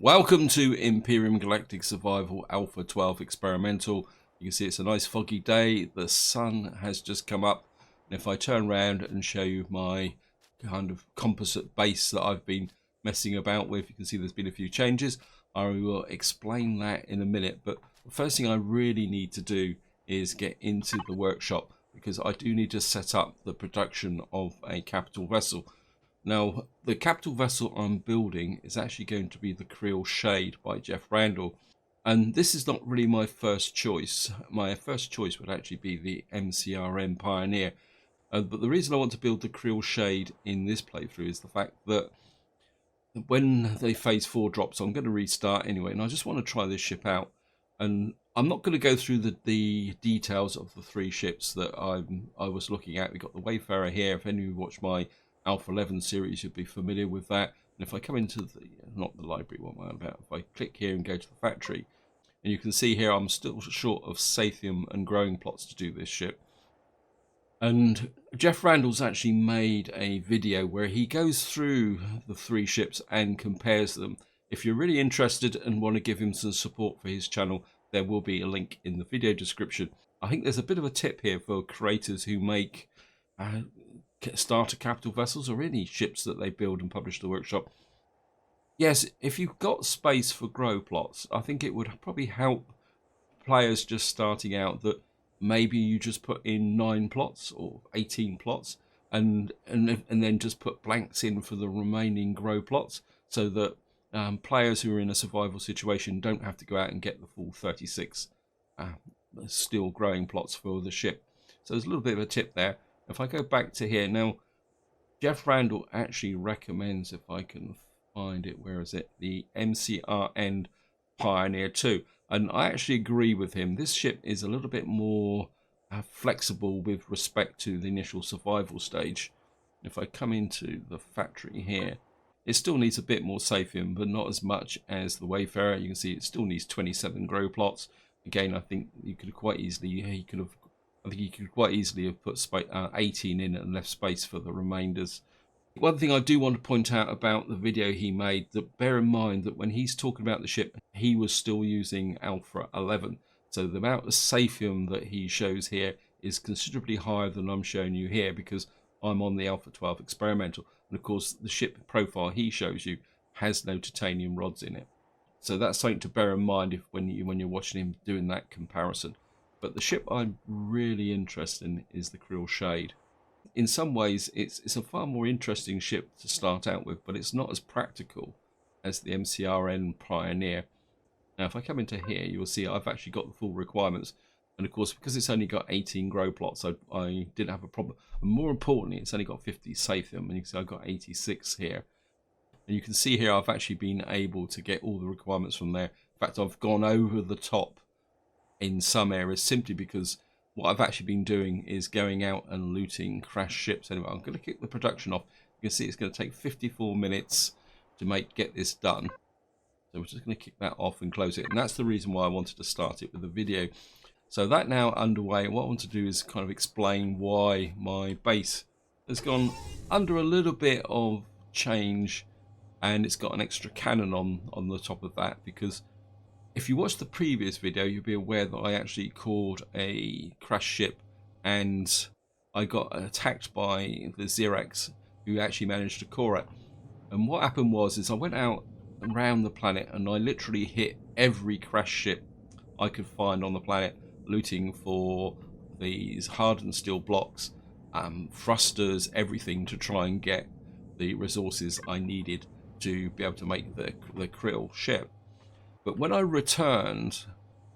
Welcome to Empyrion Galactic Survival Alpha 12 Experimental. You can see it's a nice foggy day. The sun has just come up. And if I turn around and show you my kind of composite base that I've been messing about with, you can see there's been a few changes. I will explain that in a minute. But the first thing I really need to do is get into the workshop, because I do need to set up the production of a capital vessel. Now, the capital vessel I'm building is actually going to be the Kriel Shade by Randall. And this is not really my first choice. My first choice would actually be the MCRN Pioneer. But the reason I want to build the Kriel Shade in this playthrough is the fact that when they phase 4 drops, I'm going to restart anyway. And I just want to try this ship out. And I'm not going to go through the details of the 3 ships that I was looking at. We've got the Wayfarer here. If any of you watch my Alpha 11 series, you'll be familiar with that. And if I come into the, not the library one I'm about, if I click here and go to the factory, and you can see here I'm still short of Sathium and growing plots to do this ship. And Randall's actually made a video where he goes through the 3 ships and compares them. If you're really interested and want to give him some support for his channel, there will be a link in the video description. I think there's a bit of a tip here for creators who make starter capital vessels or any ships that they build and publish to the workshop. Yes, if you've got space for grow plots, I think it would probably help players just starting out that maybe you just put in 9 plots or 18 plots and then just put blanks in for the remaining grow plots, so that players who are in a survival situation don't have to go out and get the full 36 still growing plots for the ship. So there's a little bit of a tip there. If I go back to here now, Randall actually recommends, if I can find it, where is it, the MCRN Pioneer 2, and I actually agree with him. This ship is a little bit more flexible with respect to the initial survival stage. If I come into the factory here, it still needs a bit more Sathium, but not as much as the Wayfarer. You can see it still needs 27 grow plots. Again, I think you could quite easily, I think you could quite easily have put 18 in and left space for the remainders. One thing I do want to point out about the video he made, that bear in mind that when he's talking about the ship, he was still using Alpha 11. So the amount of Sathium that he shows here is considerably higher than I'm showing you here, because I'm on the Alpha 12 Experimental. And of course, the ship profile he shows you has no titanium rods in it. So that's something to bear in mind when you're watching him doing that comparison. But the ship I'm really interested in is the Kriel Shade. In some ways, it's a far more interesting ship to start out with, but it's not as practical as the MCRN Pioneer. Now, if I come into here, you will see I've actually got the full requirements. And of course, because it's only got 18 grow plots, I didn't have a problem. And more importantly, it's only got 50 Sathium, and you can see I've got 86 here. And you can see here I've actually been able to get all the requirements from there. In fact, I've gone over the top in some areas, simply because what I've actually been doing is going out and looting crashed ships. Anyway, I'm going to kick the production off. You can see it's going to take 54 minutes to get this done. So we're just going to kick that off and close it. And that's the reason why I wanted to start it with a video. So that now underway, what I want to do is kind of explain why my base has gone under a little bit of change, and it's got an extra cannon on the top of that, because if you watched the previous video, you'll be aware that I actually caught a crash ship and I got attacked by the Xerax, who actually managed to core it. And what happened was I went out around the planet and I literally hit every crash ship I could find on the planet, looting for these hardened steel blocks, thrusters, everything, to try and get the resources I needed to be able to make the Kriel ship. But when I returned,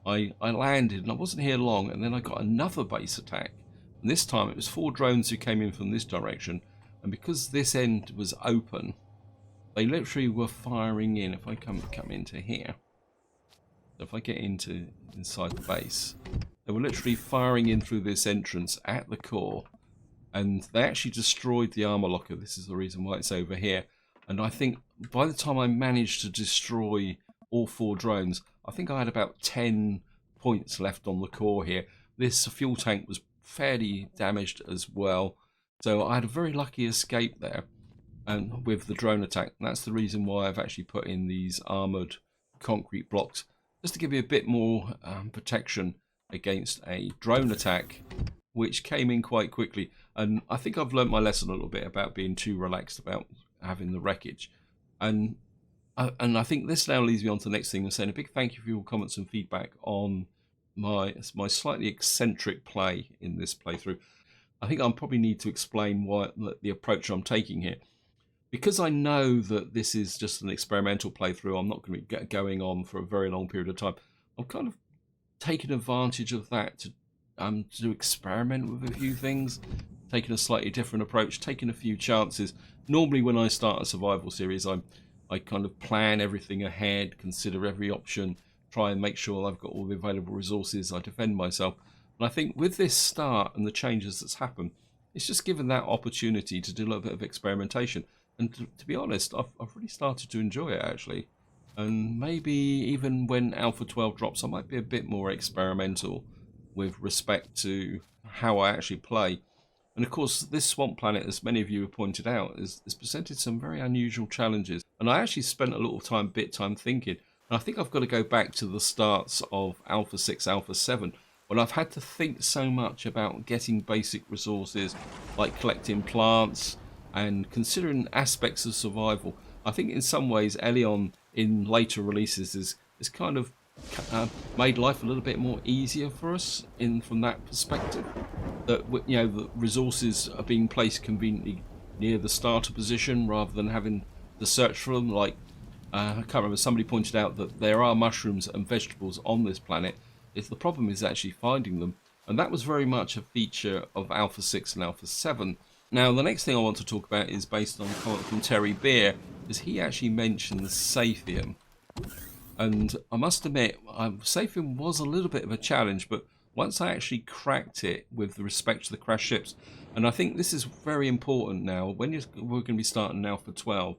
I landed, and I wasn't here long, and then I got another base attack. And this time it was 4 drones who came in from this direction, and because this end was open, they literally were firing in. If I come into here, so if I get inside the base, they were literally firing in through this entrance at the core, and they actually destroyed the armor locker. This is the reason why it's over here. And I think by the time I managed to destroy all 4 drones, I think I had about 10 points left on the core here. This fuel tank was fairly damaged as well, so I had a very lucky escape there. and with the drone attack. And that's the reason why I've actually put in these armored concrete blocks, just to give you a bit more protection against a drone attack, which came in quite quickly. And I think I've learned my lesson a little bit about being too relaxed about having the wreckage. And I think this now leads me on to the next thing, and saying a big thank you for your comments and feedback on my slightly eccentric play in this playthrough. I think I probably need to explain why the approach I'm taking here. Because I know that this is just an experimental playthrough, I'm not going to be going on for a very long period of time. I'm kind of taking advantage of that to experiment with a few things, taking a slightly different approach, taking a few chances. Normally when I start a survival series, I kind of plan everything ahead, consider every option, try and make sure I've got all the available resources, I defend myself. And I think with this start and the changes that's happened, it's just given that opportunity to do a little bit of experimentation. And to be honest, I've really started to enjoy it, actually. And maybe even when Alpha 12 drops, I might be a bit more experimental with respect to how I actually play. And of course, this swamp planet, as many of you have pointed out, has presented some very unusual challenges. And I actually spent a little time thinking. And I think I've got to go back to the starts of Alpha 6, Alpha 7, when I've had to think so much about getting basic resources, like collecting plants, and considering aspects of survival. I think in some ways Elion in later releases is kind of made life a little bit more easier for us from that perspective. That, you know, the resources are being placed conveniently near the starter position rather than having to search for them. Like I can't remember, somebody pointed out that there are mushrooms and vegetables on this planet. The problem is actually finding them, and that was very much a feature of Alpha 6 and Alpha 7. Now, the next thing I want to talk about is based on a comment from Terry Beer, because he actually mentioned the Saphium. And I must admit, Saphium was a little bit of a challenge, but once I actually cracked it with respect to the crash ships, and I think this is very important now, when we're going to be starting Alpha 12,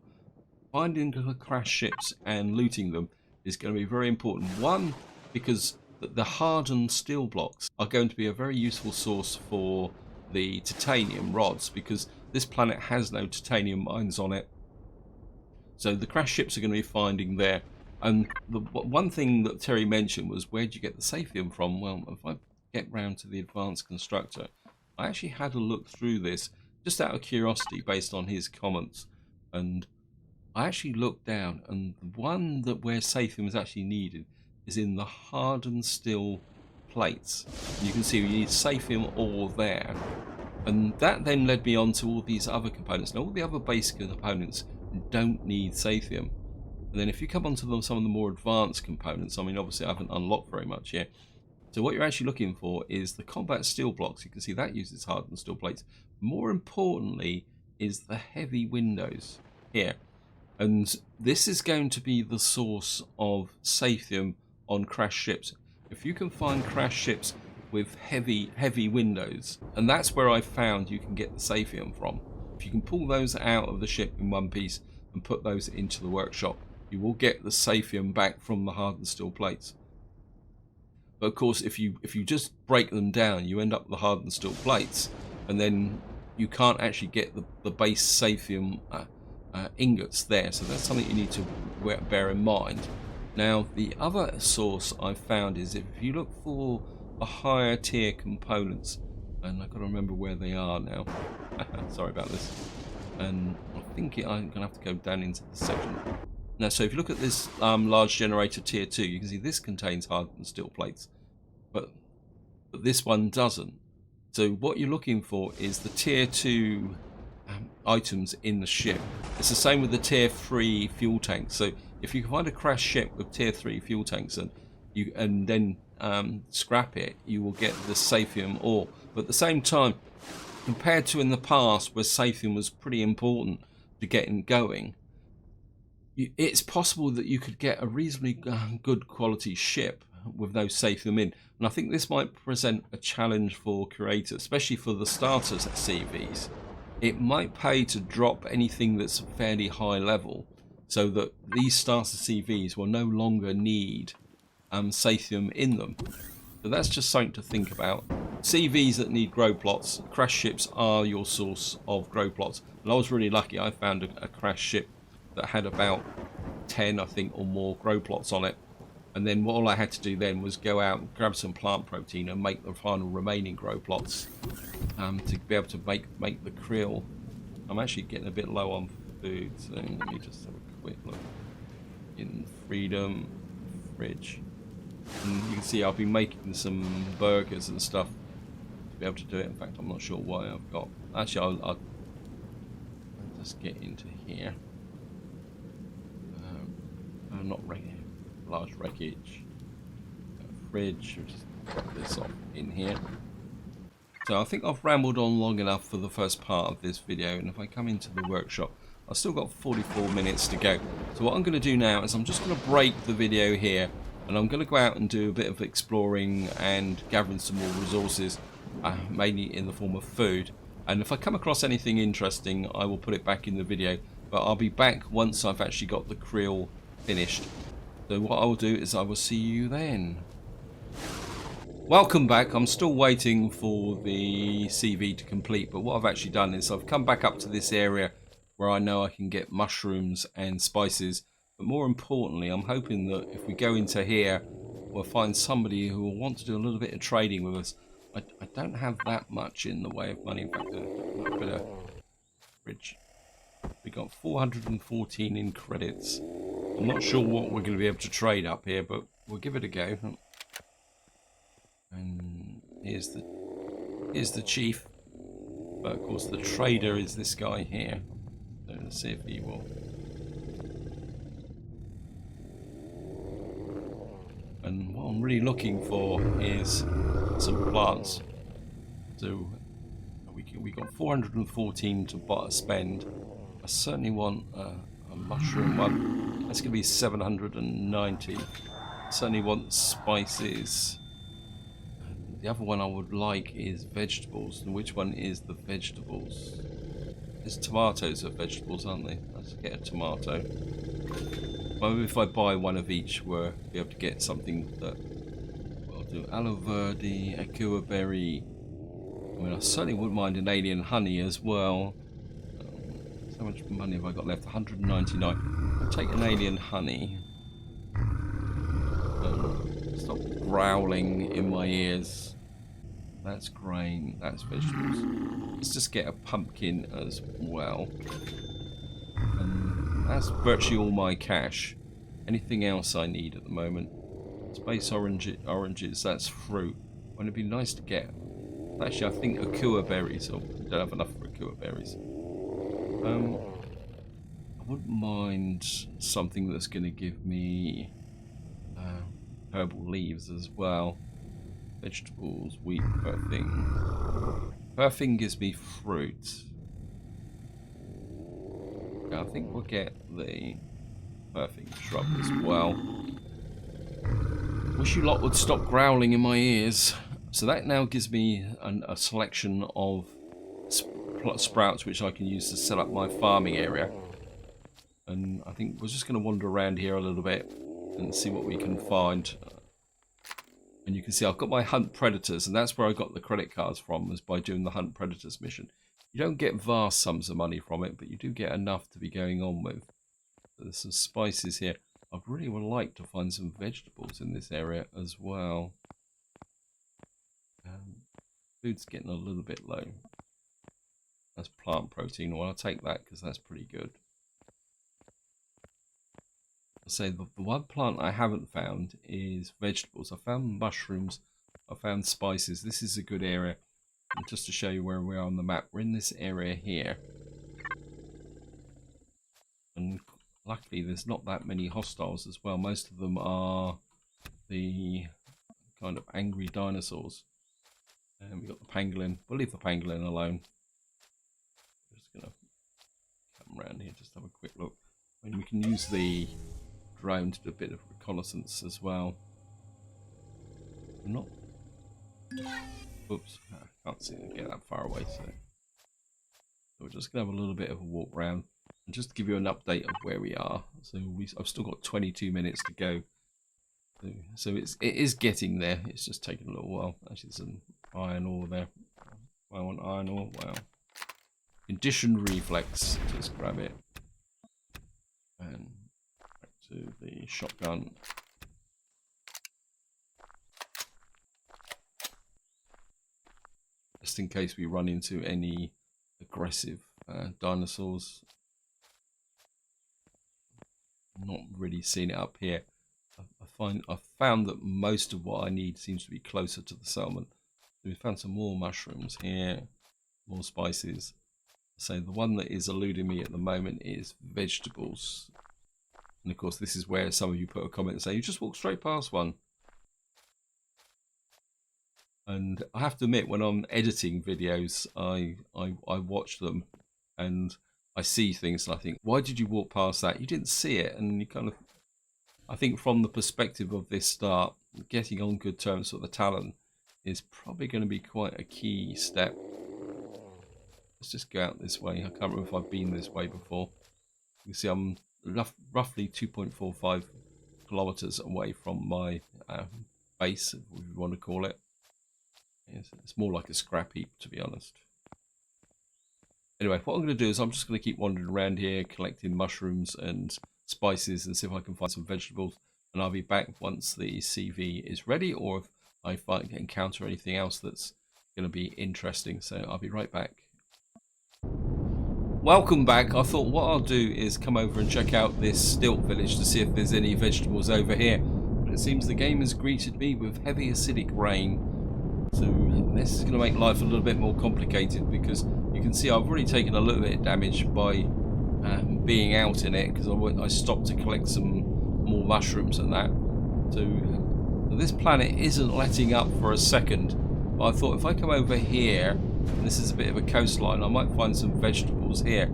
finding the crash ships and looting them is going to be very important. One, because the hardened steel blocks are going to be a very useful source for the titanium rods, because this planet has no titanium mines on it. So the crash ships are going to be finding there. And the one thing that Terry mentioned was, where do you get the Saphium from? Well, if I get round to the advanced constructor, I actually had a look through this just out of curiosity based on his comments, and I actually looked down, and the one where Saphium is actually needed is in the hardened steel plates. You can see we need Saphium ore there, and that then led me on to all these other components. Now, all the other base components don't need Saphium, and then if you come onto some of the more advanced components, I mean, obviously I haven't unlocked very much yet. So what you're actually looking for is the combat steel blocks. You can see that uses hardened steel plates. More importantly is the heavy windows here, and this is going to be the source of Saphium on crash ships. If you can find crash ships with heavy windows, and that's where I found you can get the Saphium from. If you can pull those out of the ship in one piece and put those into the workshop, you will get the Saphium back from the hardened steel plates. But of course, if you just break them down, you end up with the hardened steel plates, and then you can't actually get the base Saphium ingots there. So that's something you need to bear in mind. Now, the other source I've found is if you look for the higher tier components, and I've got to remember where they are now. Sorry about this. And I think I'm going to have to go down into the section. Now, so if you look at this large generator tier 2, you can see this contains hardened steel plates, but this one doesn't. So what you're looking for is the tier 2 items in the ship. It's the same with the tier 3 fuel tanks. So if you can find a crash ship with tier 3 fuel tanks and then scrap it, you will get the Saphium ore. But at the same time, compared to in the past where Saphium was pretty important to getting going, it's possible that you could get a reasonably good quality ship with no Saphium in. And I think this might present a challenge for creators, especially for the starters at CVs. It might pay to drop anything that's fairly high level, so that these starter CVs will no longer need Saphium in them. So that's just something to think about. CVs that need grow plots, crash ships are your source of grow plots. And I was really lucky. I found a crash ship that had about 10, I think, or more grow plots on it. And then all I had to do then was go out and grab some plant protein and make the final remaining grow plots to be able to make the krill. I'm actually getting a bit low on food, so let me just have a quick look in freedom fridge. And you can see I've been making some burgers and stuff to be able to do it. In fact, I'm not sure why I've got. Actually, I'll just get into here. Not large wreckage. Fridge. Just put this off in here. So I think I've rambled on long enough for the first part of this video, and if I come into the workshop, I've still got 44 minutes to go. So what I'm going to do now is I'm just going to break the video here, and I'm going to go out and do a bit of exploring and gathering some more resources, mainly in the form of food. And if I come across anything interesting, I will put it back in the video, but I'll be back once I've actually got the krill finished. So what I will do is I will see you then. Welcome back. I'm still waiting for the CV to complete, but what I've actually done is I've come back up to this area where I know I can get mushrooms and spices, but more importantly, I'm hoping that if we go into here, we'll find somebody who will want to do a little bit of trading with us. I don't have that much in the way of money. In fact, a bit of bridge. We got 414 in credits. I'm not sure what we're going to be able to trade up here, but we'll give it a go. And here's the chief, but of course the trader is this guy here. So let's see if he will. And what I'm really looking for is some plants. So we got 414 to spend. I certainly want a mushroom one. That's going to be 790. I certainly want spices. The other one I would like is vegetables. And which one is the vegetables? There's tomatoes are vegetables, aren't they? Let's get a tomato. Maybe if I buy one of each, we'll be able to get something that... Well, I'll do aloe verde, akua berry. I mean, I certainly wouldn't mind an alien honey as well. How much money have I got left? 199. I'll take an alien honey. Stop growling in my ears. That's grain, that's vegetables. Let's just get a pumpkin as well. And that's virtually all my cash. Anything else I need at the moment? Space oranges, that's fruit. Wouldn't it be nice to get? Actually, I think akua berries. Oh, I don't have enough for akua berries. I wouldn't mind something that's going to give me herbal leaves as well. Vegetables, wheat, perfing. Perfing gives me fruit. I think we'll get the perfing shrub as well. Wish you lot would stop growling in my ears. So that now gives me a selection of sprouts which I can use to set up my farming area. And I think we're just going to wander around here a little bit and see what we can find. And you can see I've got my hunt predators, and that's where I got the credit cards from, was by doing the hunt predators mission. You don't get vast sums of money from it, but you do get enough to be going on with. So there's some spices here. I really would like to find some vegetables in this area as well. Food's getting a little bit low. That's plant protein. Well, I'll take that because that's pretty good. I'll say the one plant I haven't found is vegetables. I found mushrooms. I found spices. This is a good area. And just to show you where we are on the map, we're in this area here. And luckily there's not that many hostiles as well. Most of them are the kind of angry dinosaurs. And we've got the pangolin. We'll leave the pangolin alone. I'm just going to come around here, just have a quick look. And we can use the drone to do a bit of reconnaissance as well. I'm not... Oops, I can't see it get that far away. So we're just going to have a little bit of a walk around. And just to give you an update of where we are. So I've still got 22 minutes to go. So it is getting there. It's just taking a little while. Actually, there's some iron ore there. I want iron ore. Wow. Conditioned reflex. Just grab it. And back to the shotgun. Just in case we run into any aggressive dinosaurs. I'm not really seeing it up here. I've found that most of what I need seems to be closer to the settlement. So we found some more mushrooms here, more spices. So the one that is eluding me at the moment is vegetables. And of course this is where some of you put a comment and say, you just walk straight past one. And I have to admit, when I'm editing videos, I watch them and I see things and I think, why did you walk past that? You didn't see it. And you kind of, I think from the perspective of this start, getting on good terms with the Talon is probably going to be quite a key step. Let's just go out this way. I can't remember if I've been this way before. You can see I'm roughly 2.45 kilometers away from my base, if you want to call it. It's more like a scrap heap, to be honest. Anyway, what I'm going to do is I'm just going to keep wandering around here, collecting mushrooms and spices, and see if I can find some vegetables. And I'll be back once the CV is ready, or if I encounter anything else that's going to be interesting. So I'll be right back. Welcome back. I thought what I'll do is come over and check out this stilt village to see if there's any vegetables over here. But it seems the game has greeted me with heavy acidic rain. So this is going to make life a little bit more complicated, because you can see I've already taken a little bit of damage by being out in it, because I stopped to collect some more mushrooms and that. So this planet isn't letting up for a second. But I thought if I come over here, and this is a bit of a coastline, I might find some vegetables here.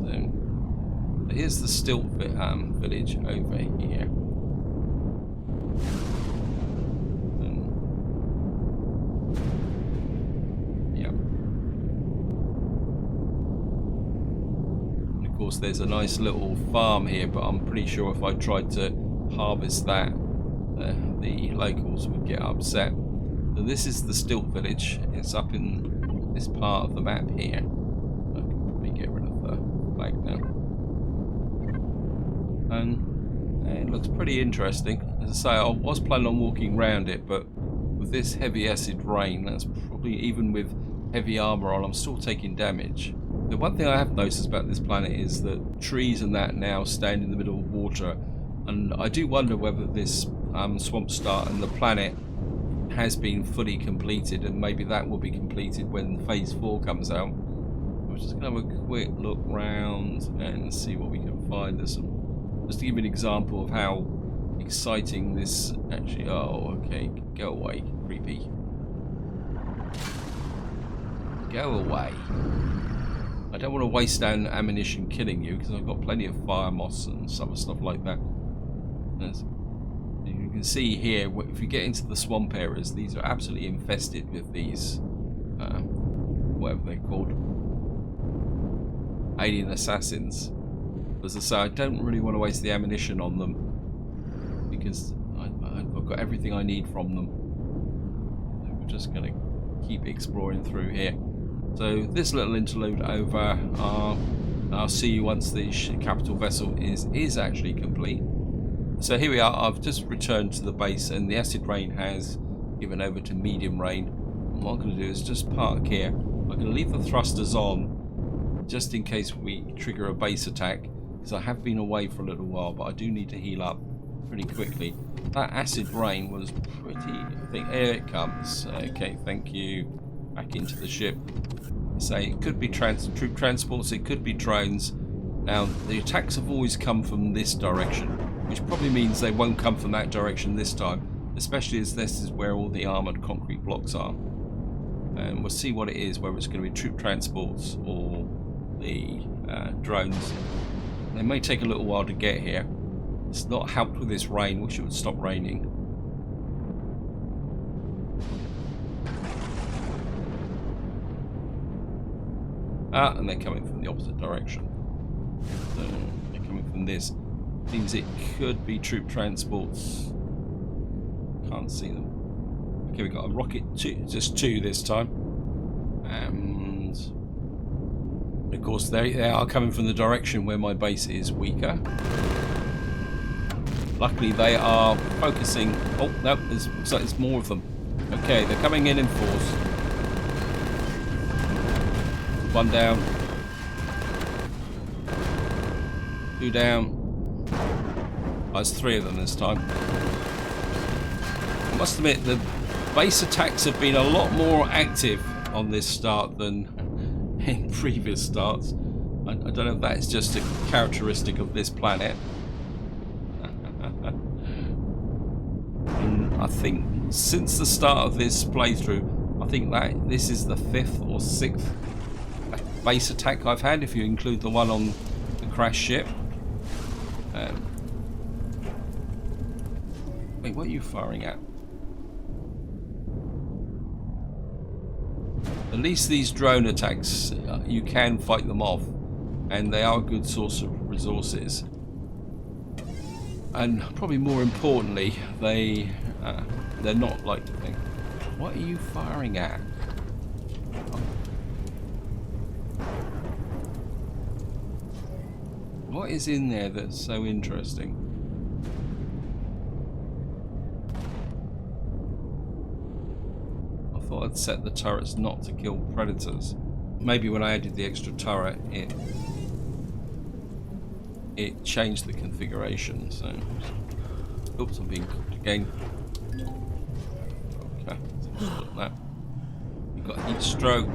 So here's the stilt village over here. There's a nice little farm here, but I'm pretty sure if I tried to harvest that, the locals would get upset. So this is the stilt village. It's up in this part of the map here. I can probably get rid of the flag now. And it looks pretty interesting. As I say, I was planning on walking around it, but with this heavy acid rain, that's probably, even with heavy armor on, I'm still taking damage. The one thing I have noticed about this planet is that trees and that now stand in the middle of water, and I do wonder whether this swamp start and the planet has been fully completed, and maybe that will be completed when phase 4 comes out. I'm just going to have a quick look round and see what we can find. There's some, just to give you an example of how exciting this actually. Oh, okay, go away, creepy. Go away. I don't want to waste down ammunition killing you, because I've got plenty of fire moss and some stuff like that. As you can see here, if you get into the swamp areas, these are absolutely infested with these, whatever they're called, alien assassins. As I say, I don't really want to waste the ammunition on them, because I've got everything I need from them. So we're just going to keep exploring through here. So this little interlude over, I'll see you once the capital vessel is actually complete. So here we are. I've just returned to the base, and the acid rain has given over to medium rain. And what I'm going to do is just park here. I'm going to leave the thrusters on just in case we trigger a base attack, because I have been away for a little while, but I do need to heal up pretty quickly. That acid rain was pretty, I think, here it comes. Okay, thank you. Back into the ship. Say it could be troop transports, it could be drones. Now the attacks have always come from this direction, which probably means they won't come from that direction this time, especially as this is where all the armoured concrete blocks are. And we'll see what it is, whether it's going to be troop transports or the drones. They may take a little while to get here. It's not helped with this rain. Wish it would stop raining. And they're coming from the opposite direction. So they're coming from this. Means it could be troop transports. can't see them. Okay, we got a rocket, just two this time. And of course they are coming from the direction where my base is weaker. Luckily they are focusing. Oh no, looks like there's more of them. Okay, they're coming in force. One down. Two down. Oh, there's three of them this time. I must admit the base attacks have been a lot more active on this start than in previous starts. I don't know if that's just a characteristic of this planet. And I think since the start of this playthrough, I think that this is the 5th or 6th base attack I've had, if you include the one on the crash ship. Wait, what are you firing at? At least these drone attacks, you can fight them off, and they are a good source of resources. And probably more importantly, they're not like the thing. What are you firing at? What is in there that's so interesting? I thought I'd set the turrets not to kill predators. Maybe when I added the extra turret, it changed the configuration. So, oops, I'm being cooked again. Okay, so that. You've got heat stroke.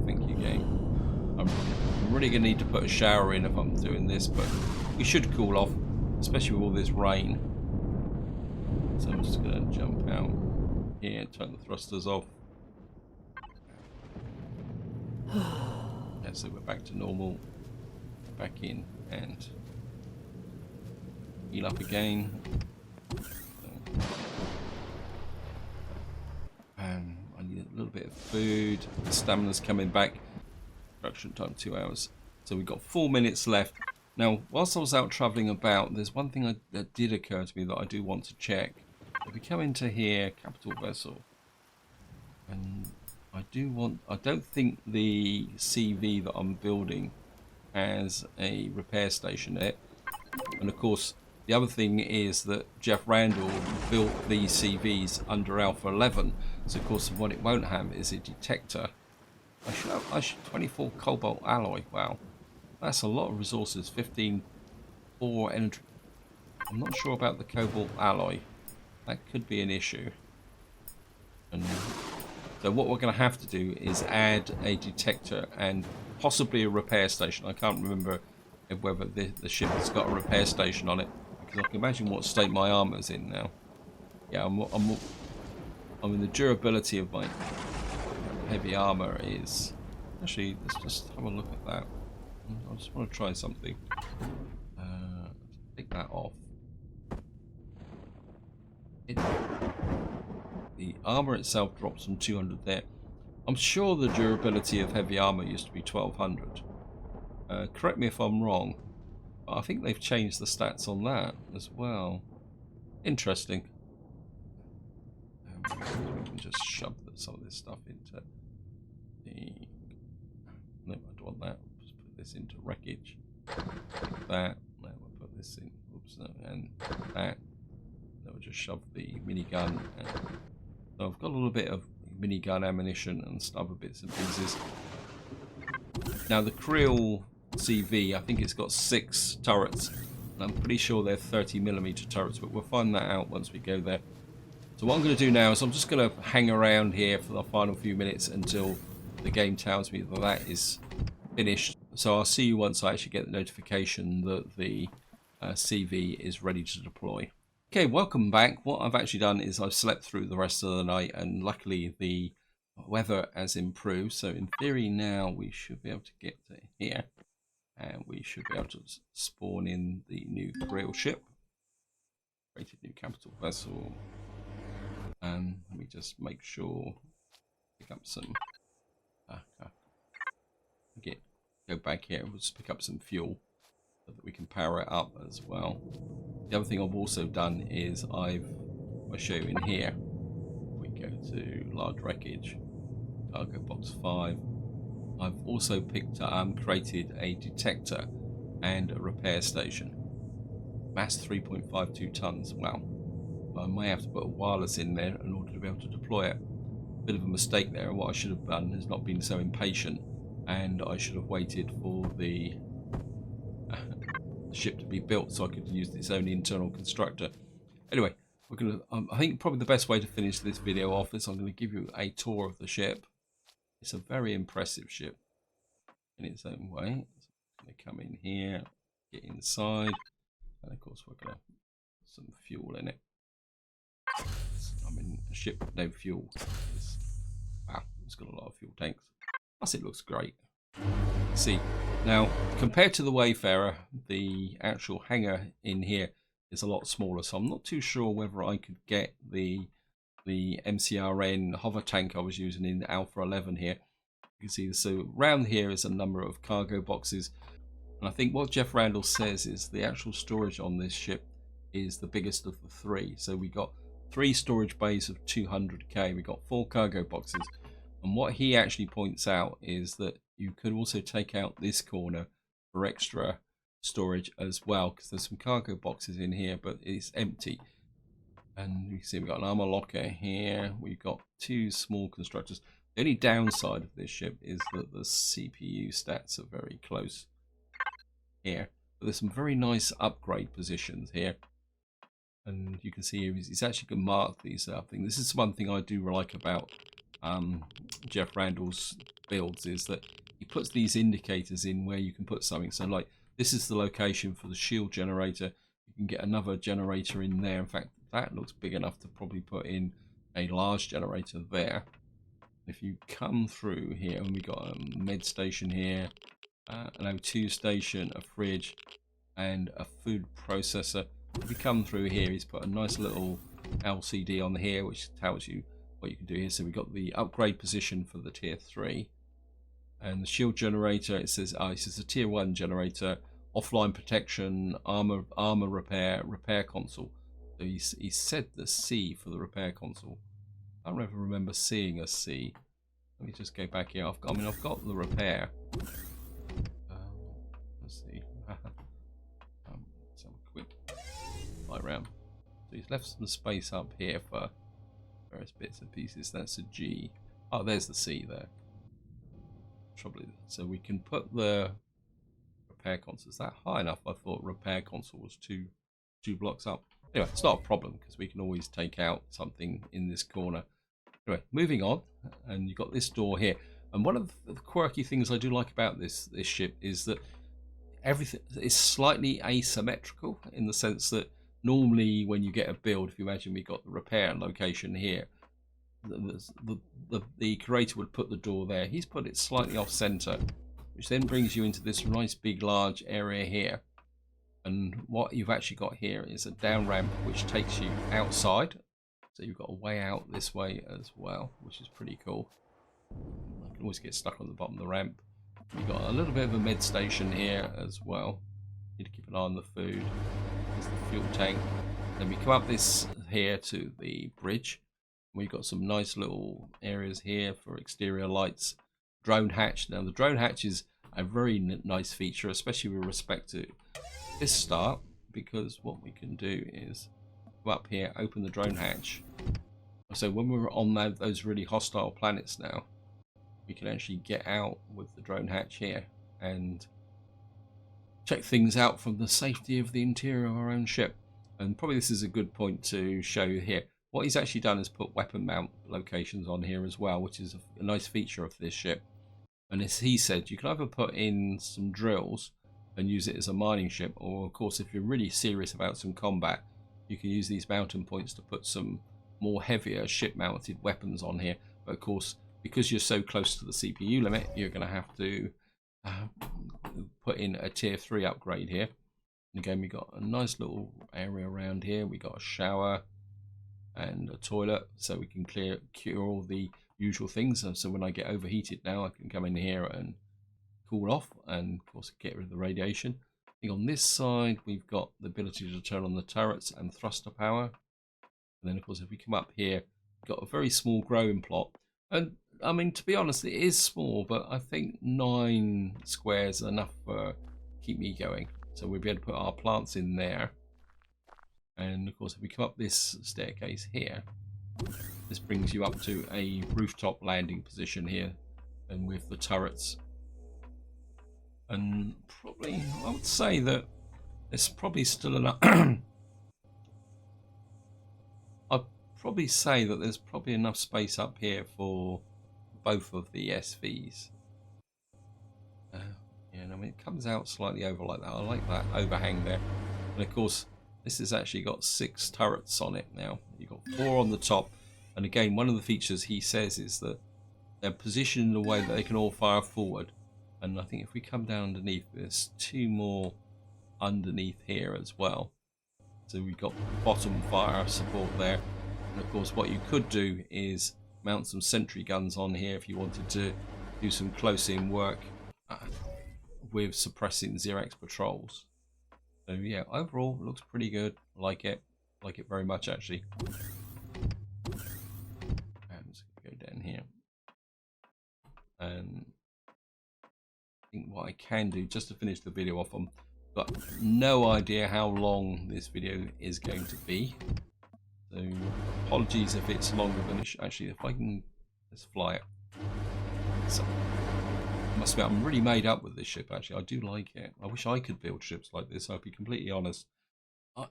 Thank you, game. I'm really gonna need to put a shower in if I'm doing this, but we should cool off, especially with all this rain. So I'm just gonna jump out here and turn the thrusters off. Yeah, so we're back to normal. Back in and heal up again. I need a little bit of food. The stamina's coming back. Production time 2 hours. So we've got 4 minutes left. Now, whilst I was out travelling about, there's one thing that did occur to me that I do want to check. If we come into here, capital vessel, and I don't think the CV that I'm building has a repair station in it. And of course, the other thing is that Jeff Randall built these CVs under Alpha 11. So of course, what it won't have is a detector. I should 24 cobalt alloy. Wow, that's a lot of resources. 15 for energy. I'm not sure about the cobalt alloy. That could be an issue. And so what we're going to have to do is add a detector and possibly a repair station. I can't remember whether the ship has got a repair station on it, because I can imagine what state my armor's in now. Yeah, I mean, the durability of my heavy armor is... Actually, let's just have a look at that. I just want to try something. Take that off. The armor itself drops from 200 there. I'm sure the durability of heavy armor used to be 1200. Correct me if I'm wrong, but I think they've changed the stats on that as well. Interesting. We can just shove some of this stuff into the... No, I don't want that. Just put this into wreckage. Like that. No, we'll put this in. Oops, no, and that. Then we'll just shove the minigun. So I've got a little bit of minigun ammunition and some other bits and pieces. Now the Kriel CV, I think it's got 6 turrets. And I'm pretty sure they're 30mm turrets, but we'll find that out once we go there. So what I'm going to do now is I'm just going to hang around here for the final few minutes until the game tells me that that is finished. So I'll see you once I actually get the notification that the CV is ready to deploy. Okay, welcome back. What I've actually done is I've slept through the rest of the night, and luckily the weather has improved. So in theory now we should be able to get to here, and we should be able to spawn in the new Kriel ship. Created new capital vessel. Let me just make sure, pick up some, go back here, we'll just pick up some fuel so that we can power it up as well. The other thing I've also done is I'll show you in here. We go to large wreckage, cargo box 5. I've also created a detector and a repair station. Mass 3.52 tons. Wow. I may have to put a wireless in there in order to be able to deploy it. Bit of a mistake there. What I should have done is not been so impatient, and I should have waited for the ship to be built so I could use its own internal constructor. Anyway, we're gonna. I think probably the best way to finish this video off is I'm going to give you a tour of the ship. It's a very impressive ship in its own way. So I'm going to come in here, get inside, and of course we're going to put some fuel in it. I mean, a ship with no fuel. Wow, it's got a lot of fuel tanks. Plus, it looks great. See, now compared to the Wayfarer, the actual hangar in here is a lot smaller. So I'm not too sure whether I could get the MCRN hover tank I was using in Alpha 11 here. You can see, so around here is a number of cargo boxes. And I think what Jeff Randall says is the actual storage on this ship is the biggest of the 3. So we got 3 storage bays of 200k. We got 4 cargo boxes. And what he actually points out is that you could also take out this corner for extra storage as well, because there's some cargo boxes in here, but it's empty. And you can see we've got an armor locker here. We've got 2 small constructors. The only downside of this ship is that the CPU stats are very close here. But there's some very nice upgrade positions here. And you can see here he's actually going to mark these up. This is one thing I do like about Jeff Randall's builds, is that he puts these indicators in where you can put something. So like, this is the location for the shield generator. You can get another generator in there. In fact, that looks big enough to probably put in a large generator there. If you come through here, and we got a med station here, an O2 station, a fridge, and a food processor. If you come through here, he's put a nice little LCD on here which tells you what you can do here. So we've got the upgrade position for the tier 3, and the shield generator, it says this is a tier 1 generator, offline protection, armor repair console. So he said the C for the repair console. I don't ever remember seeing a C. Let me just go back here. I've got the repair. Let's see. Let's have a quick fly around. So he's left some space up here for various bits and pieces. That's a G. Oh, there's the C there. Trouble is, so we can put the repair console. Is that high enough? I thought repair console was two blocks up. Anyway, it's not a problem because we can always take out something in this corner. Anyway, moving on, and you've got this door here. And one of the quirky things I do like about this ship is that everything is slightly asymmetrical, in the sense that normally when you get a build, if you imagine we got the repair location here, the creator would put the door there. He's put it slightly off center, which then brings you into this nice big large area here. And what you've actually got here is a down ramp which takes you outside. So you've got a way out this way as well, which is pretty cool. I can always get stuck on the bottom of the ramp. We've got a little bit of a med station here as well. Need to keep an eye on the food. There's the fuel tank. Then we come up this here to the bridge. We've got some nice little areas here for exterior lights. Drone hatch. Now the drone hatch is a very nice feature, especially with respect to this start, because what we can do is go up here, open the drone hatch. So when we're on those really hostile planets now, we can actually get out with the drone hatch here and check things out from the safety of the interior of our own ship. And probably this is a good point to show you here. What he's actually done is put weapon mount locations on here as well, which is a nice feature of this ship. And as he said, you can either put in some drills and use it as a mining ship, or of course if you're really serious about some combat, you can use these mountain points to put some more heavier ship mounted weapons on here. But of course, because you're so close to the CPU limit, you're going to have to put in a tier 3 upgrade here. And again, we got a nice little area around here. We got a shower and a toilet, so we can cure all the usual things. So when I get overheated now, I can come in here and cool off, and of course get rid of the radiation. On this side, we've got the ability to turn on the turrets and thruster power. And then, of course, if we come up here, we've got a very small growing plot. And, I mean, to be honest, it is small, but I think 9 squares are enough to keep me going. So we'll be able to put our plants in there. And, of course, if we come up this staircase here, this brings you up to a rooftop landing position here. And with the turrets. And probably, I would say that there's probably still enough. I'd probably say that there's probably enough space up here for both of the SVs. Yeah, I mean, it comes out slightly over like that. I like that overhang there. And of course, this has actually got 6 turrets on it now. You've got 4 on the top. And again, one of the features he says is that they're positioned in a way that they can all fire forward. And I think if we come down underneath, there's 2 more underneath here as well. So we've got bottom fire support there. And of course, what you could do is mount some sentry guns on here if you wanted to do some close-in work with suppressing Xerax patrols. So yeah, overall, it looks pretty good. I like it very much actually. I'm just gonna go down here. And I think what I can do, just to finish the video off, I've got no idea how long this video is going to be. So apologies if it's longer than it should. Actually, if I can just fly it. So, I must admit, I'm really made up with this ship actually. I do like it. I wish I could build ships like this, I'll be completely honest.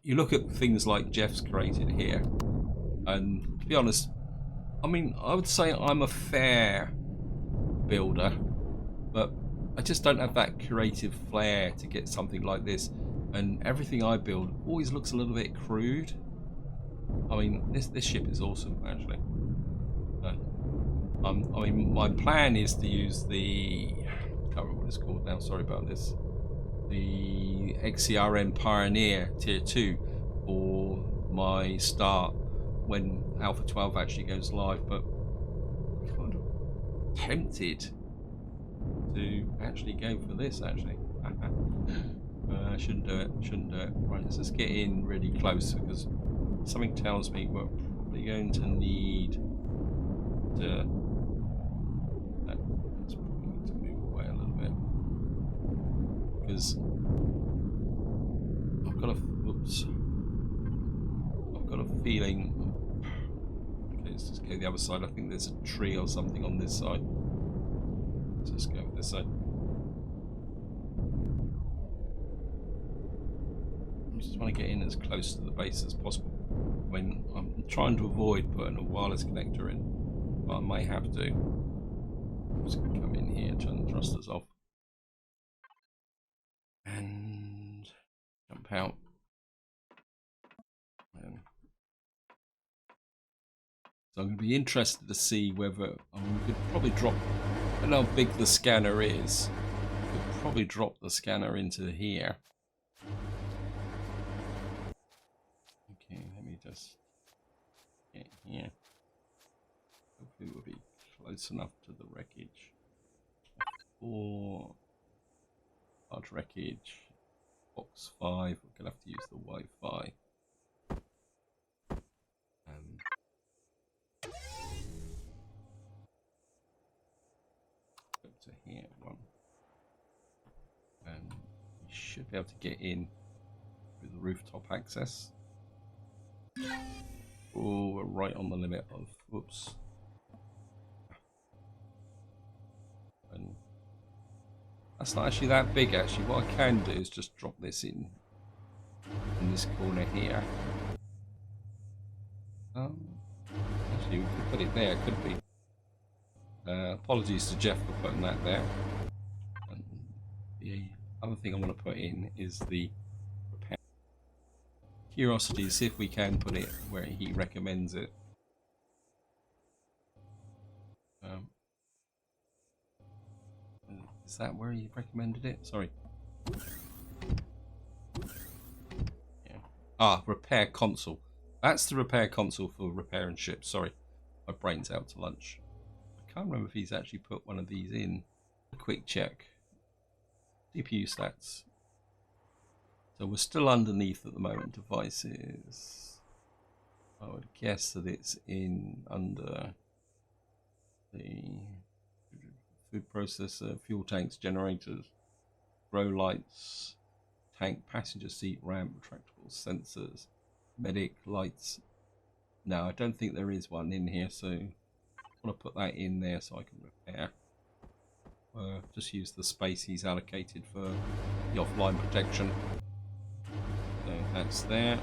You look at things like Jeff's created here, and to be honest, I mean, I would say I'm a fair builder, but I just don't have that creative flair to get something like this, and everything I build always looks a little bit crude. I mean, this ship is awesome actually. I mean, my plan is to use the, I can't remember what it's called now, sorry about this, the XCRN Pioneer Tier 2 for my start when Alpha 12 actually goes live, but I'm kind of tempted to actually go for this actually. I shouldn't do it. Right, let's just get in really close because something tells me we're probably going to need to, let's probably need to move away a little bit because I've got a feeling. Okay, let's just go the other side. I think there's a tree or something on this side. Let's just go this side. I just want to get in as close to the base as possible. When I'm trying to avoid putting a wireless connector in, but I may have to. I'm just going to come in here, turn the thrusters off, and jump out. So I'm going to be interested to see whether we could probably drop. I don't know how big the scanner is. We could probably drop the scanner into here. Okay, let me just get here. Hopefully we'll be close enough to the wreckage. Or large wreckage. Box 5. We're going to have to use the Wi-Fi. To here, one. And you should be able to get in with the rooftop access. Oh, we're right on the limit of, whoops. And that's not actually that big actually. What I can do is just drop this in this corner here. Actually we could put it there, couldn't we? Apologies to Jeff for putting that there. And the other thing I want to put in is the repair. Curiosity to see if we can put it where he recommends it. Is that where he recommended it? Sorry. Yeah. Ah, repair console. That's the repair console for repairing ships. Sorry, my brain's out to lunch. I can't remember if he's actually put one of these in. A quick check. CPU stats. So we're still underneath at the moment. Devices. I would guess that it's in under the food processor, fuel tanks, generators, grow lights, tank, passenger seat, ramp, retractable sensors, medic, lights. No, I don't think there is one in here, so I want to put that in there so I can repair. Just use the space he's allocated for the offline protection. So that's there.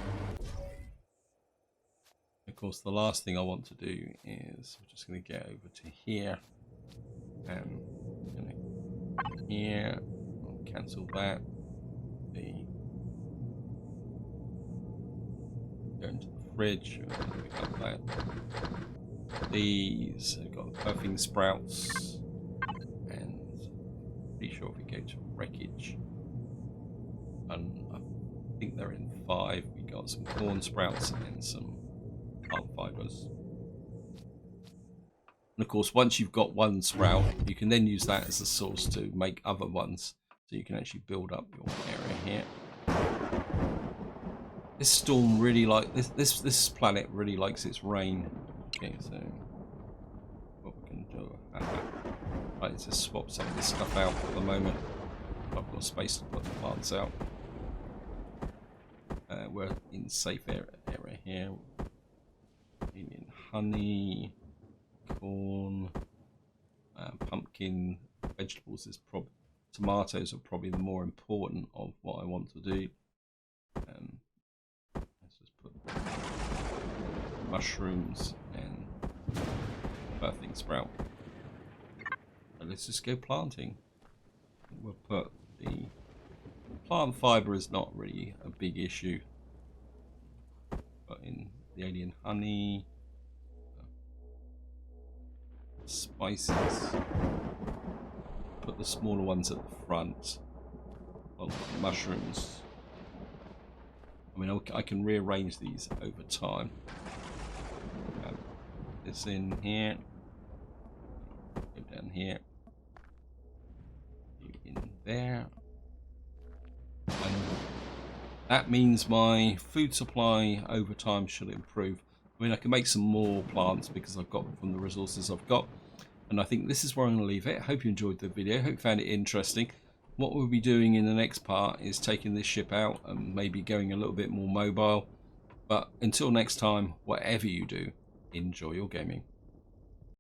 Of course, the last thing I want to do is we're just going to get over to here and here. I'll cancel that. Go into the fridge. Pick up that. These have got puffing sprouts, and pretty sure if we go to wreckage, and I think they're in 5. We got some corn sprouts and some plant fibers. And of course, once you've got one sprout, you can then use that as a source to make other ones, so you can actually build up your area here. This storm really this planet really likes its rain. Okay, so what we can do, right, let's just swap some of this stuff out at the moment. I've got space to put the plants out. We're in safe area here. In honey, corn, pumpkin, vegetables is probably, tomatoes are probably the more important of what I want to do. Let's just put mushrooms and birthing sprout. And let's just go planting. We'll put the plant fiber is not really a big issue. But in the alien honey, spices, put the smaller ones at the front. Well, mushrooms. I mean, I can rearrange these over time. This in here, go down here, in there, and that means my food supply over time should improve. I mean, I can make some more plants because I've got from the resources I've got. And I think this is where I'm going to leave it. Hope you enjoyed the video. Hope you found it interesting. What we'll be doing in the next part is taking this ship out and maybe going a little bit more mobile. But until next time, whatever you do, enjoy your gaming.